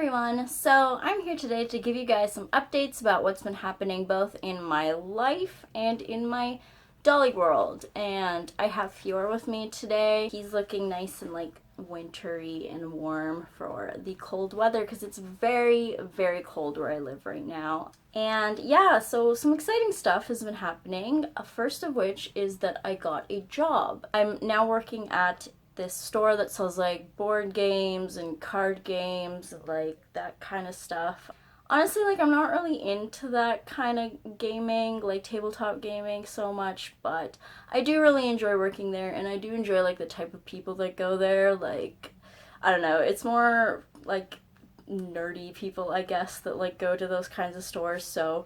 everyone! So I'm here today to give you guys some updates about what's been happening both in my life and in my dolly world. And I have Fior with me today. He's looking nice and like wintry and warm for the cold weather because it's very, very cold where I live right now. And yeah, so some exciting stuff has been happening. First of which is that I got a job. I'm now working at this store that sells like board games and card games, like that kind of stuff. Honestly, like I'm not really into that kind of gaming, like tabletop gaming so much, but I do really enjoy working there, and I do enjoy like the type of people that go there. Like, I don't know, it's more like nerdy people, I guess, that like go to those kinds of stores. So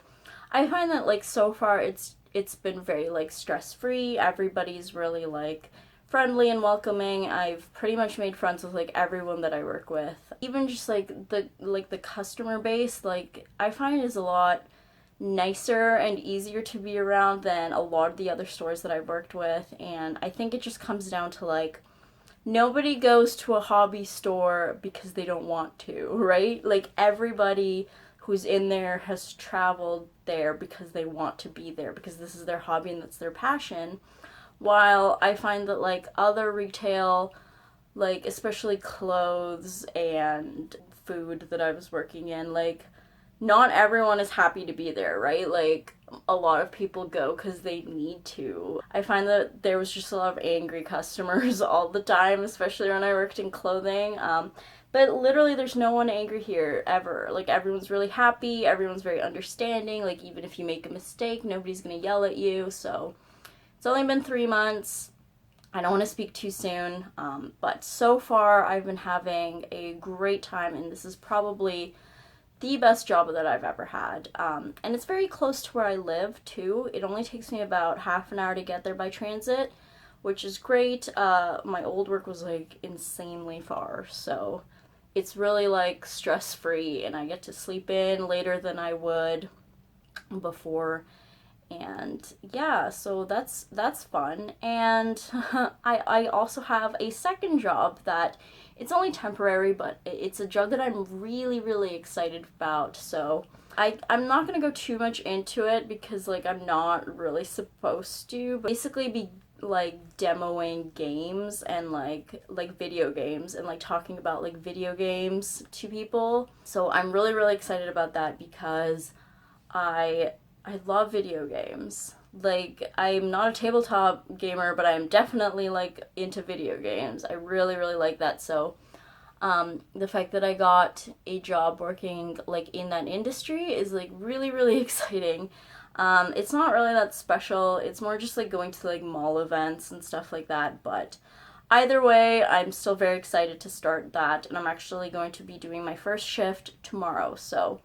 I find that like so far it's been very like stress-free. Everybody's really like friendly and welcoming. I've pretty much made friends with like everyone that I work with. Even just like the customer base, like I find is a lot nicer and easier to be around than a lot of the other stores that I've worked with. And I think it just comes down to like nobody goes to a hobby store because they don't want to, right? Like everybody who's in there has traveled there because they want to be there, because this is their hobby and that's their passion. While I find that like other retail, like especially clothes and food that I was working in, like not everyone is happy to be there, right? Like a lot of people go because they need to. I find that there was just a lot of angry customers all the time, especially when I worked in clothing. But literally there's no one angry here ever. Like everyone's really happy, everyone's very understanding. Like even if you make a mistake, nobody's gonna yell at you. So it's only been 3 months. I don't want to speak too soon, but so far I've been having a great time, and this is probably the best job that I've ever had. And it's very close to where I live too. It only takes me about half an hour to get there by transit, which is great. My old work was like insanely far, so it's really like stress-free, and I get to sleep in later than I would before. And yeah, so that's fun. And I also have a second job that it's only temporary, but it's a job that I'm really, really excited about. So I'm not gonna go too much into it because like I'm not really supposed to, but basically be like demoing games and like video games and like talking about like video games to people. So I'm really, really excited about that because I love video games. Like, I'm not a tabletop gamer, but I'm definitely, like, into video games. I really, really like that. So, the fact that I got a job working, like, in that industry is, like, really, really exciting. It's not really that special. It's more just, like, going to, like, mall events and stuff like that. But either way, I'm still very excited to start that. And I'm actually going to be doing my first shift tomorrow. So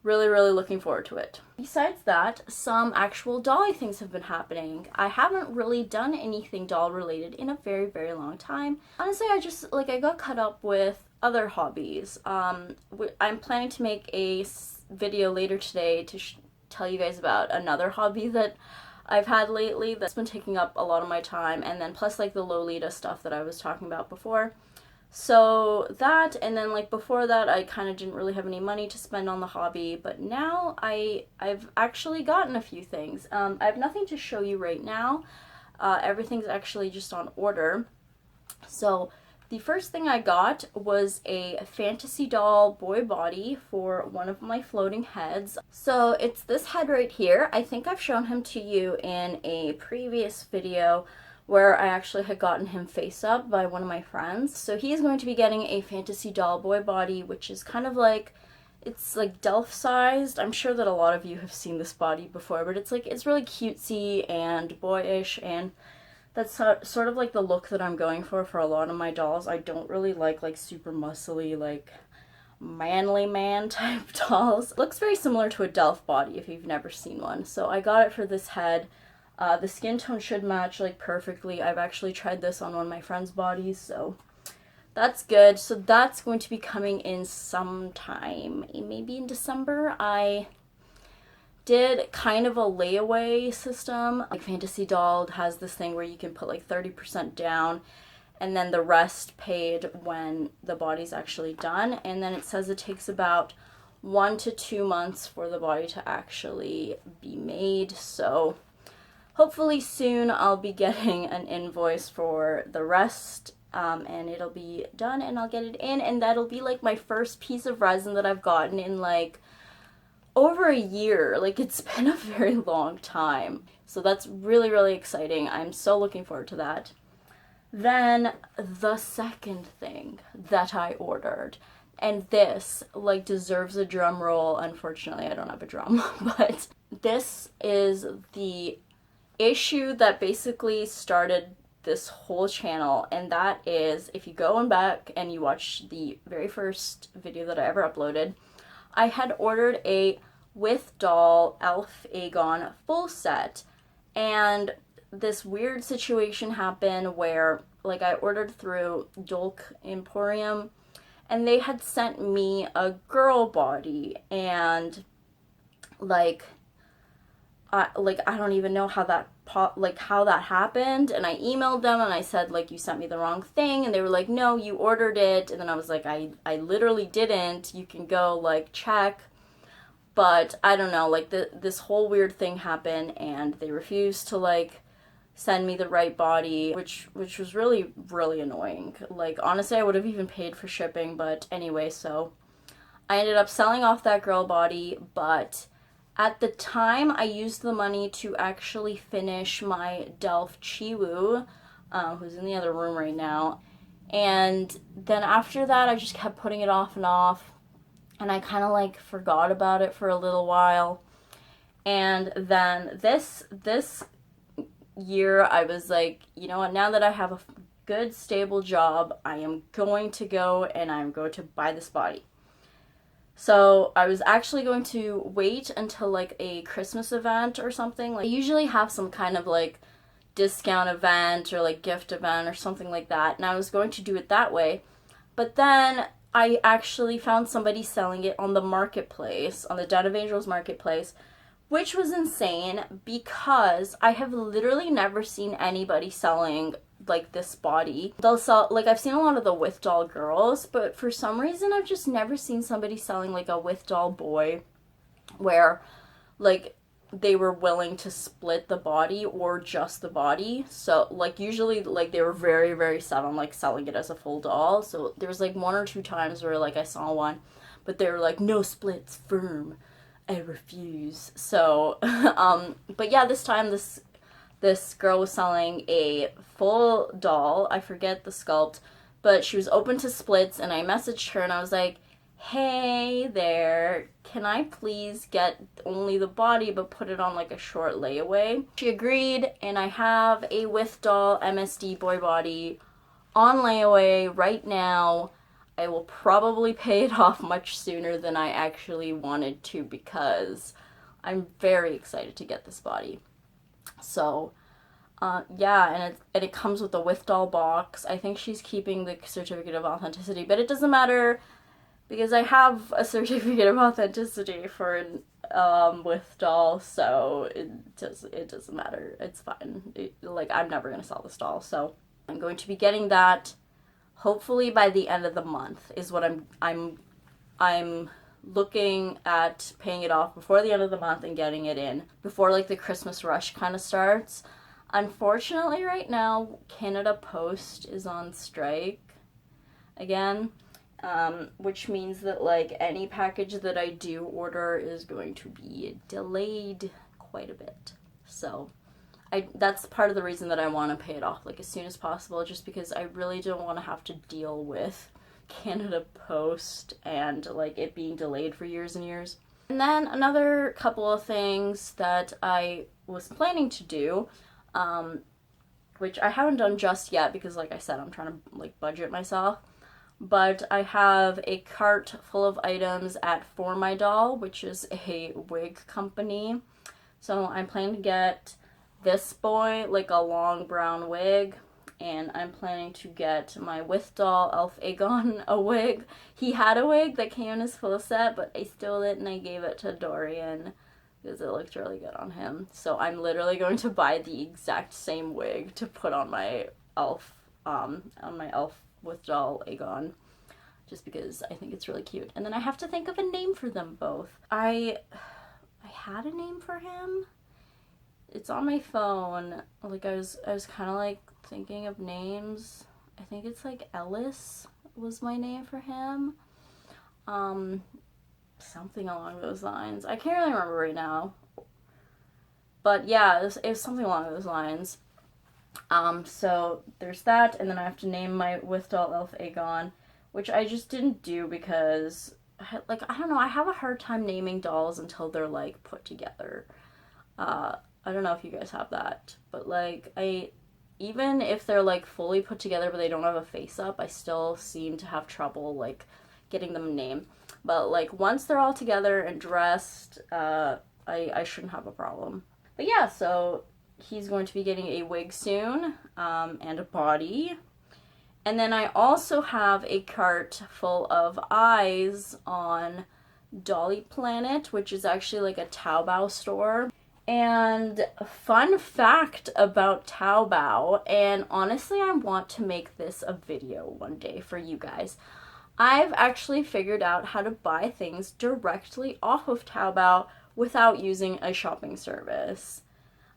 really, really looking forward to it. Besides that, some actual dolly things have been happening. I haven't really done anything doll related in a very, very long time. Honestly, I got caught up with other hobbies. I'm planning to make a video later today to tell you guys about another hobby that I've had lately that's been taking up a lot of my time, and then plus like the Lolita stuff that I was talking about before. So that, and then like before that I kind of didn't really have any money to spend on the hobby, but now I've actually gotten a few things. I have nothing to show you right now. Everything's actually just on order. So the first thing I got was a fantasy doll boy body for one of my floating heads. So it's this head right here. I think I've shown him to you in a previous video where I actually had gotten him face up by one of my friends. So he is going to be getting a fantasy doll boy body, which is kind of like, it's like Delph sized. I'm sure that a lot of you have seen this body before, but it's like, it's really cutesy and boyish, and that's sort of like the look that I'm going for a lot of my dolls. I don't really like super muscly, like manly man type dolls. It looks very similar to a Delph body if you've never seen one. So I got it for this head. The skin tone should match like perfectly. I've actually tried this on one of my friend's bodies, so that's good. So that's going to be coming in sometime, maybe in December. I did kind of a layaway system. Like Fantasy Doll has this thing where you can put like 30% down and then the rest paid when the body's actually done. And then it says it takes about 1 to 2 months for the body to actually be made. So hopefully soon I'll be getting an invoice for the rest, and it'll be done and I'll get it in, and that'll be like my first piece of resin that I've gotten in like over a year. Like, it's been a very long time. So that's really, really exciting. I'm so looking forward to that. Then the second thing that I ordered, and this like deserves a drum roll. Unfortunately, I don't have a drum, but this is the issue that basically started this whole channel, and that is, if you go on back and you watch the very first video that I ever uploaded, I had ordered a Withdoll Elf Aegon full set, and this weird situation happened where, like, I ordered through Dolk Emporium, and they had sent me a girl body, and like I don't even know how that happened. And I emailed them and I said, like, you sent me the wrong thing, and they were like, no, you ordered it. And then I was like, I literally didn't. You can go like check. But I don't know, like this whole weird thing happened, and they refused to like send me the right body, which was really, really annoying. Like, honestly, I would have even paid for shipping, but anyway, so I ended up selling off that girl body. But at the time, I used the money to actually finish my Delph Chiwu, who's in the other room right now. And then after that, I just kept putting it off and off, and I kind of like forgot about it for a little while. And then this year, I was like, you know what, now that I have a good stable job, I am going to go and I'm going to buy this body. So I was actually going to wait until like a Christmas event or something. Like, I usually have some kind of like discount event or like gift event or something like that, and I was going to do it that way. But then I actually found somebody selling it on the marketplace, on the Den of Angels marketplace, which was insane because I have literally never seen anybody selling like this body. They'll sell, like, I've seen a lot of the Withdoll girls, but for some reason I've just never seen somebody selling like a Withdoll boy where like they were willing to split the body or just the body. So like usually like they were very, very set on like selling it as a full doll. So there was like 1 or 2 times where like I saw one, but they were like, no splits, firm, I refuse. So but yeah, this time this girl was selling a full doll. I forget the sculpt, but she was open to splits, and I messaged her and I was like, hey there, can I please get only the body but put it on like a short layaway? She agreed, and I have a Withdoll MSD boy body on layaway right now. I will probably pay it off much sooner than I actually wanted to because I'm very excited to get this body. So yeah, and it comes with a Withdoll box. I think she's keeping the certificate of authenticity, but it doesn't matter because I have a certificate of authenticity for Withdoll, so it doesn't matter. It's fine. Like, I'm never gonna sell this doll, so I'm going to be getting that hopefully by the end of the month is what I'm looking at, paying it off before the end of the month and getting it in before like the Christmas rush kind of starts. Unfortunately, right now, Canada Post is on strike again, which means that like any package that I do order is going to be delayed quite a bit. So that's part of the reason that I want to pay it off like as soon as possible, just because I really don't want to have to deal with Canada Post and like it being delayed for years and years. And then another couple of things that I was planning to do, which I haven't done just yet because like I said, I'm trying to like budget myself, but I have a cart full of items at For My Doll, which is a wig company. So I'm planning to get this boy like a long brown wig, and I'm planning to get my Withdoll Elf Aegon a wig. He had a wig that came in his full set, but I stole it and I gave it to Dorian because it looked really good on him. So I'm literally going to buy the exact same wig to put on my elf on my elf Withdoll Aegon, just because I think it's really cute. And then I have to think of a name for them both. I had a name for him. It's on my phone. Like I was kind of like thinking of names. I think it's like Ellis was my name for him. Something along those lines. I can't really remember right now. But yeah, it was something along those lines. So there's that, and then I have to name my Withdoll elf Aegon, which I just didn't do because, like, I don't know, I have a hard time naming dolls until they're, like, put together. I don't know if you guys have that, but, like, even if they're, like, fully put together but they don't have a face up, I still seem to have trouble, like, getting them a name. But, like, once they're all together and dressed, I shouldn't have a problem. But yeah, so he's going to be getting a wig soon, and a body. And then I also have a cart full of eyes on Dolly Planet, which is actually like a Taobao store. And fun fact about Taobao, and honestly I want to make this a video one day for you guys. I've actually figured out how to buy things directly off of Taobao without using a shopping service.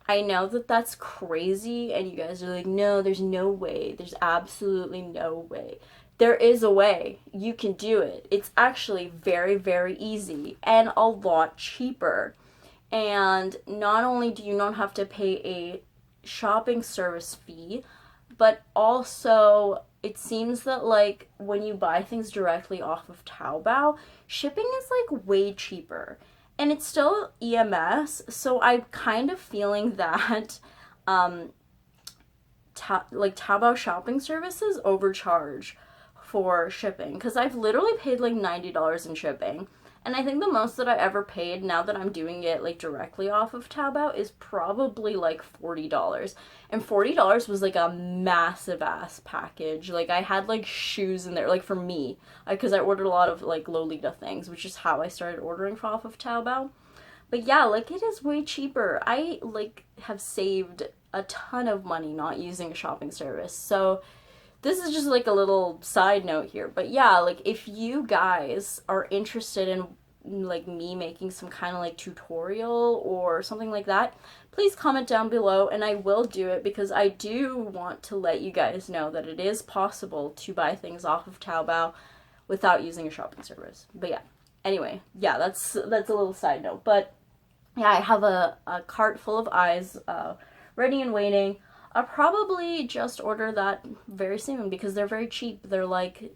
I know that that's crazy, and you guys are like, no, there's no way. There's absolutely no way. There is a way. You can do it. It's actually very, very easy and a lot cheaper. And not only do you not have to pay a shopping service fee, but also it seems that, like, when you buy things directly off of Taobao, shipping is, like, way cheaper. And it's still EMS, so I'm kind of feeling that, Taobao shopping services overcharge for shipping. Because I've literally paid, like, $90 in shipping. And I think the most that I ever paid, now that I'm doing it, like, directly off of Taobao, is probably, like, $40. And $40 was, like, a massive-ass package. Like, I had, like, shoes in there, like, for me. Because I ordered a lot of, like, Lolita things, which is how I started ordering off of Taobao. But yeah, like, it is way cheaper. I, like, have saved a ton of money not using a shopping service. So this is just like a little side note here, but yeah, like, if you guys are interested in, like, me making some kind of, like, tutorial or something like that, please comment down below and I will do it, because I do want to let you guys know that it is possible to buy things off of Taobao without using a shopping service. But yeah, anyway, yeah, that's a little side note. But yeah, I have a cart full of eyes ready and waiting. I'll probably just order that very soon because they're very cheap. They're like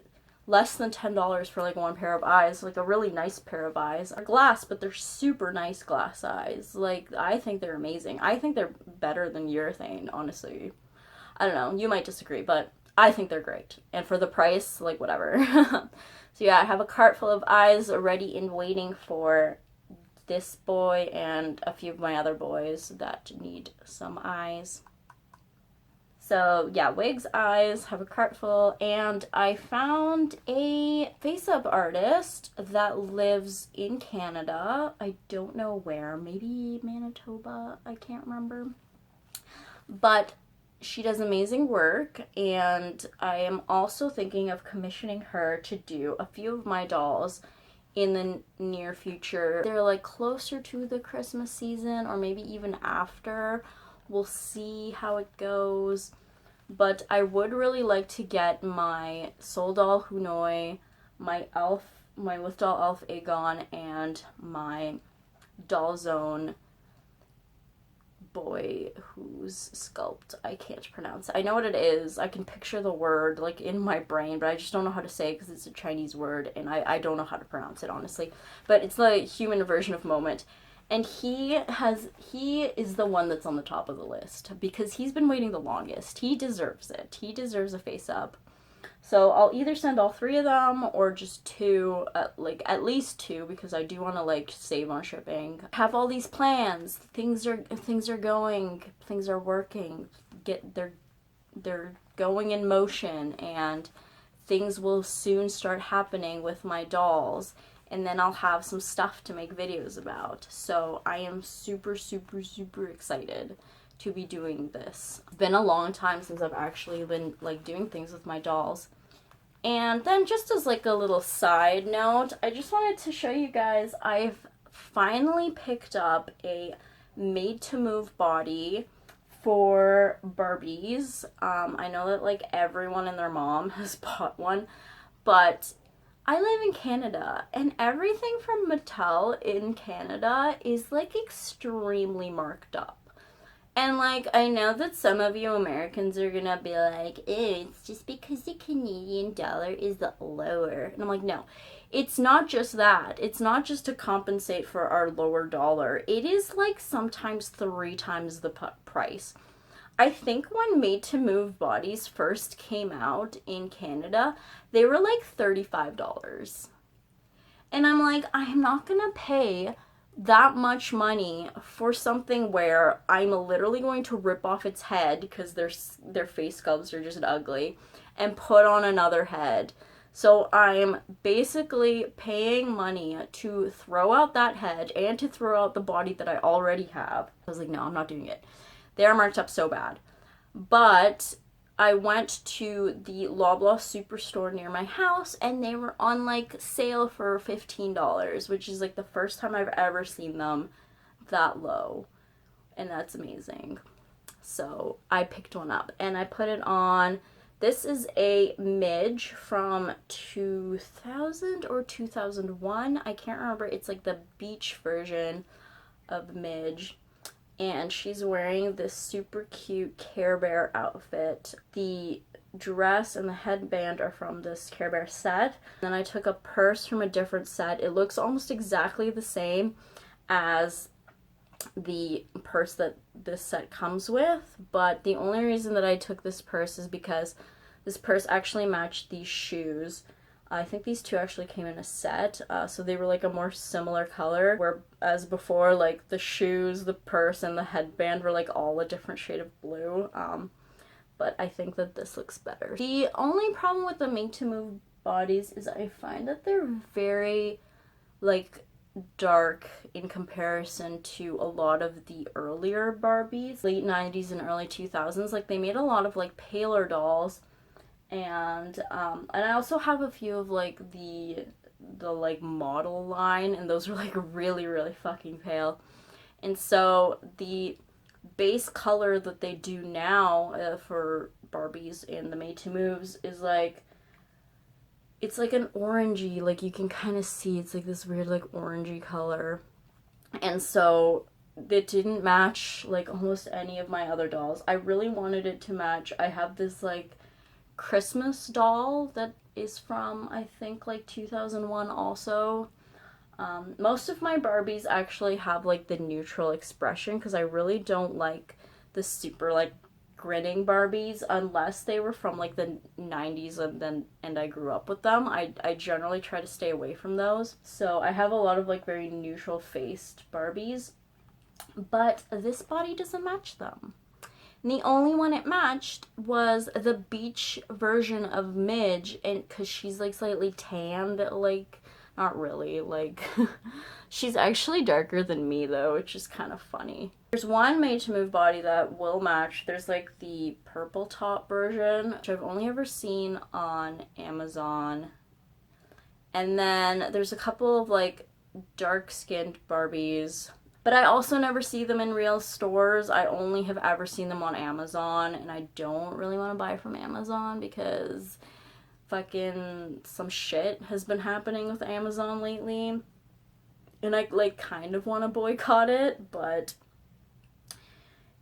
less than $10 for like one pair of eyes, like a really nice pair of eyes. They're glass, but they're super nice glass eyes. Like, I think they're amazing. I think they're better than urethane, honestly. I don't know, you might disagree, but I think they're great. And for the price, like, whatever. So yeah, I have a cart full of eyes ready and waiting for this boy and a few of my other boys that need some eyes. So yeah, wigs, eyes, have a cart full, and I found a face-up artist that lives in Canada. I don't know where, maybe Manitoba, I can't remember. But she does amazing work, and I am also thinking of commissioning her to do a few of my dolls in the near future. They're like closer to the Christmas season, or maybe even after. We'll see how it goes. But I would really like to get my Soul Doll Hunoi, my Withdoll Elf Aegon, and my Doll Zone boy whose sculpt I can't pronounce. I know what it is. I can picture the word, like, in my brain, but I just don't know how to say it because it's a Chinese word, and I don't know how to pronounce it, honestly. But it's the human version of Moment. And he is the one that's on the top of the list because he's been waiting the longest. He deserves it. He deserves a face up. So I'll either send all three of them or just two, like at least two, because I do want to, like, save on shipping. Have all these plans. Things are going. Things are working. They're going in motion, and things will soon start happening with my dolls. And then I'll have some stuff to make videos about. So I am super, super, super excited to be doing this. It's been a long time since I've actually been like doing things with my dolls. And then just as like a little side note, I just wanted to show you guys I've finally picked up a made to move body for Barbies. I know that like everyone and their mom has bought one, but I live in Canada and everything from Mattel in Canada is like extremely marked up. And, like, I know that some of you Americans are gonna be like, ew, it's just because the Canadian dollar is lower. And I'm like, no, it's not just that. It's not just to compensate for our lower dollar. It is, like, sometimes 3 times the price. I think when Made to Move bodies first came out in Canada, they were, like, $35. And I'm like, I am not gonna pay that much money for something where I'm literally going to rip off its head because their face sculpts are just ugly and put on another head. So I'm basically paying money to throw out that head and to throw out the body that I already have. I was like, no, I'm not doing it. They are marked up so bad. But I went to the Loblaw Superstore near my house and they were on like sale for $15, which is like the first time I've ever seen them that low. And that's amazing. So I picked one up and I put it on. This is a midge from 2000 or 2001. I can't remember. It's like the beach version of midge. And she's wearing this super cute Care Bear outfit. The dress and the headband are from this Care Bear set. Then I took a purse from a different set. It looks almost exactly the same as the purse that this set comes with, but the only reason that I took this purse is because this purse actually matched these shoes. I think these two actually came in a set, so they were like a more similar color, whereas before, like the shoes, the purse, and the headband were like all a different shade of blue, but I think that this looks better. The only problem with the Made to Move bodies is I find that they're very like dark in comparison to a lot of the earlier Barbies, late 90s and early 2000s. Like they made a lot of like paler dolls. And I also have a few of like the like model line, and those are like really fucking pale. And so the base color that they do now for Barbies in the Made to Moves is like, it's like an orangey, like you can kind of see it's like this weird like orangey color. And so it didn't match like almost any of my other dolls. I really wanted it to match. I have this like Christmas doll that is from I think like 2001 also. Most of my Barbies actually have like the neutral expression because I really don't like the super like grinning Barbies unless they were from like the 90s and I grew up with them. I generally try to stay away from those. So I have a lot of like very neutral faced Barbies, but this body doesn't match them. And the only one it matched was the beach version of Midge, and because she's like slightly tanned, like, not really, like, she's actually darker than me though, which is kind of funny. There's one Made to Move body that will match. There's like the purple top version, which I've only ever seen on Amazon. And then there's a couple of like dark-skinned Barbies, but I also never see them in real stores. I only have ever seen them on Amazon, and I don't really want to buy from Amazon because fucking some shit has been happening with Amazon lately. And I like kind of want to boycott it, but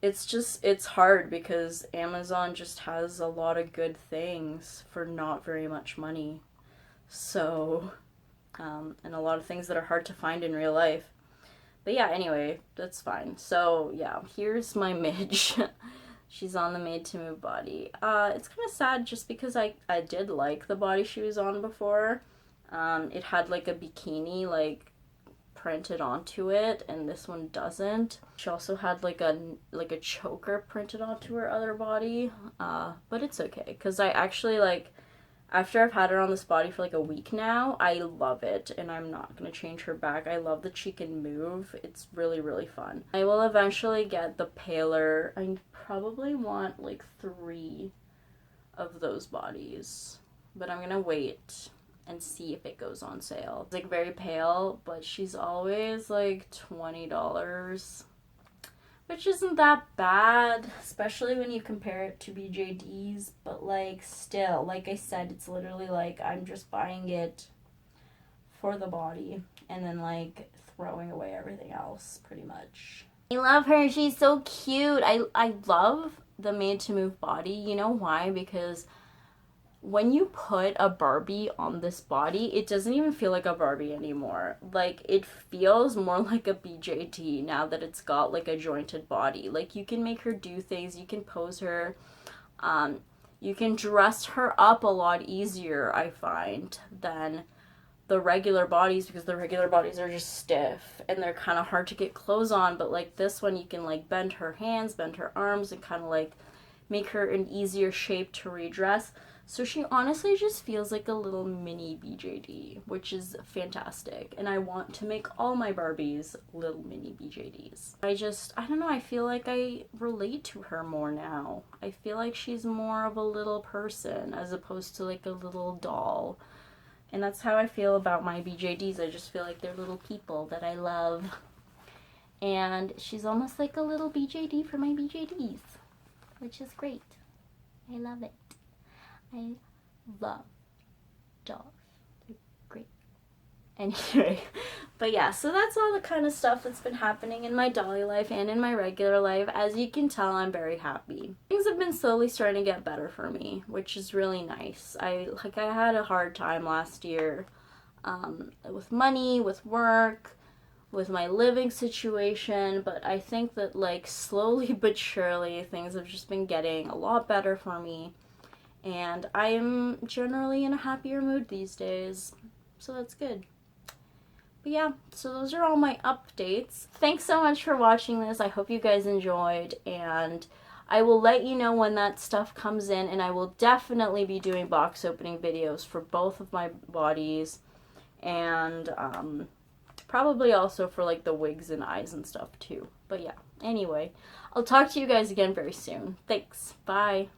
it's hard because Amazon just has a lot of good things for not very much money. So, and a lot of things that are hard to find in real life. But yeah, anyway, that's fine. So yeah, here's my Midge. She's on the Made to Move body. It's kind of sad just because I did like the body she was on before. It had like a bikini like printed onto it, and this one doesn't. She also had like a choker printed onto her other body. But it's okay because I actually like After I've had her on this body for like a week now, I love it, and I'm not going to change her back. I love that she can move. It's really, really fun. I will eventually get the paler. I probably want like 3 of those bodies, but I'm going to wait and see if it goes on sale. It's like very pale, but she's always like $20. Which isn't that bad, especially when you compare it to BJDs, but like still, like I said, it's literally like I'm just buying it for the body and then like throwing away everything else pretty much. I love her. She's so cute. I love the Made to Move body. You know why? Because when you put a Barbie on this body, it doesn't even feel like a Barbie anymore. Like, it feels more like a BJT now that it's got, like, a jointed body. Like, you can make her do things. You can pose her. You can dress her up a lot easier, I find, than the regular bodies, because the regular bodies are just stiff and they're kind of hard to get clothes on. But, like, this one, you can, like, bend her hands, bend her arms, and kind of, like, make her an easier shape to redress. So she honestly just feels like a little mini BJD, which is fantastic. And I want to make all my Barbies little mini BJDs. I don't know, I feel like I relate to her more now. I feel like she's more of a little person as opposed to like a little doll. And that's how I feel about my BJDs. I just feel like they're little people that I love. And she's almost like a little BJD for my BJDs, which is great. I love it. I love dogs. They're great. Anyway, but yeah, so that's all the kind of stuff that's been happening in my dolly life and in my regular life. As you can tell, I'm very happy. Things have been slowly starting to get better for me, which is really nice. I had a hard time last year with money, with work, with my living situation, but I think that like slowly but surely things have just been getting a lot better for me. And I'm generally in a happier mood these days, so that's good. But yeah, so those are all my updates. Thanks so much for watching this. I hope you guys enjoyed, and I will let you know when that stuff comes in, and I will definitely be doing box opening videos for both of my bodies, and probably also for like the wigs and eyes and stuff too. But yeah, anyway, I'll talk to you guys again very soon. Thanks. Bye.